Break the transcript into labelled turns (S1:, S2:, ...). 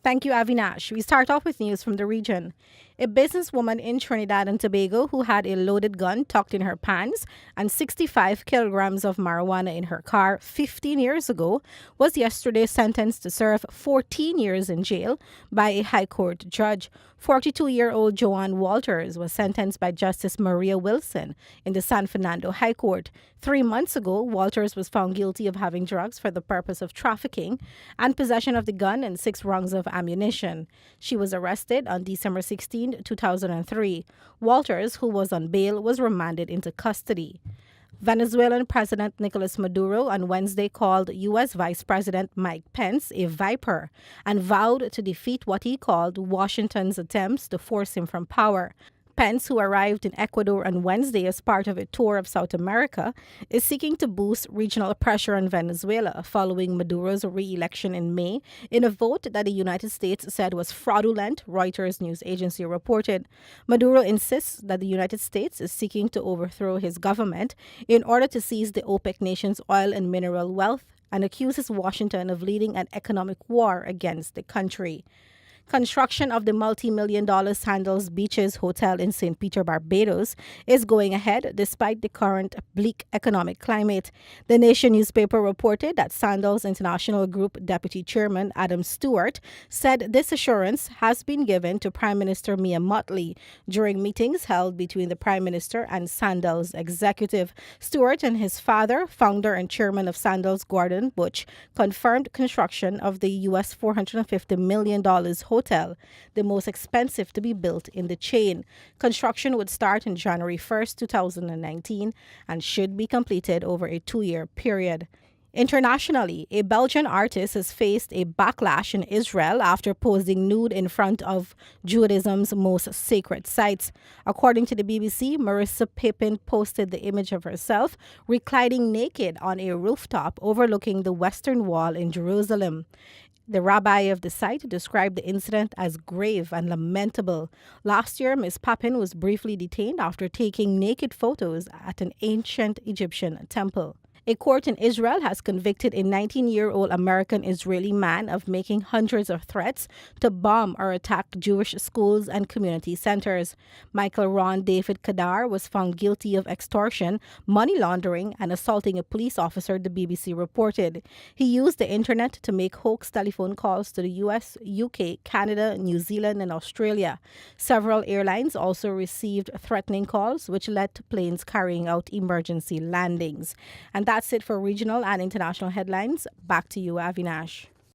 S1: Thank you, Avinash. We start off with news from the region. A businesswoman in Trinidad and Tobago who had a loaded gun tucked in her pants and 65 kilograms of marijuana in her car 15 years ago was yesterday sentenced to serve 14 years in jail by a high court judge. 42-year-old Joanne Walters was sentenced by Justice Maria Wilson in the San Fernando High Court. 3 months ago, Walters was found guilty of having drugs for the purpose of trafficking and possession of the gun and 6 rounds of ammunition. She was arrested on December 16, 2003. Walters, who was on bail, was remanded into custody. Venezuelan President Nicolas Maduro on Wednesday called U.S. Vice President Mike Pence a viper and vowed to defeat what he called Washington's attempts to force him from power. Pence, who arrived in Ecuador on Wednesday as part of a tour of South America, is seeking to boost regional pressure on Venezuela following Maduro's re-election in May in a vote that the United States said was fraudulent, Reuters news agency reported. Maduro insists that the United States is seeking to overthrow his government in order to seize the OPEC nation's oil and mineral wealth and accuses Washington of leading an economic war against the country. Construction of the multi-million-dollar Sandals Beaches Hotel in St. Peter, Barbados is going ahead despite the current bleak economic climate. The Nation newspaper reported that Sandals International Group Deputy Chairman Adam Stewart said this assurance has been given to Prime Minister Mia Mottley during meetings held between the Prime Minister and Sandals executive. Stewart and his father, founder and chairman of Sandals, Gordon Butch, confirmed construction of the U.S. $450 million hotel, the most expensive to be built in the chain. Construction would start on January 1st, 2019 and should be completed over a 2-year period. Internationally, a Belgian artist has faced a backlash in Israel after posing nude in front of Judaism's most sacred sites. According to the BBC, Marissa Pepin posted the image of herself reclining naked on a rooftop overlooking the Western Wall in Jerusalem. The rabbi of the site described the incident as grave and lamentable. Last year, Ms. Papin was briefly detained after taking naked photos at an ancient Egyptian temple. A court in Israel has convicted a 19-year-old American-Israeli man of making hundreds of threats to bomb or attack Jewish schools and community centers. Michael Ron David Kadar was found guilty of extortion, money laundering, and assaulting a police officer, the BBC reported. He used the internet to make hoax telephone calls to the US, UK, Canada, New Zealand, and Australia. Several airlines also received threatening calls, which led to planes carrying out emergency landings. And that's it for regional and international headlines. Back to you, Avinash.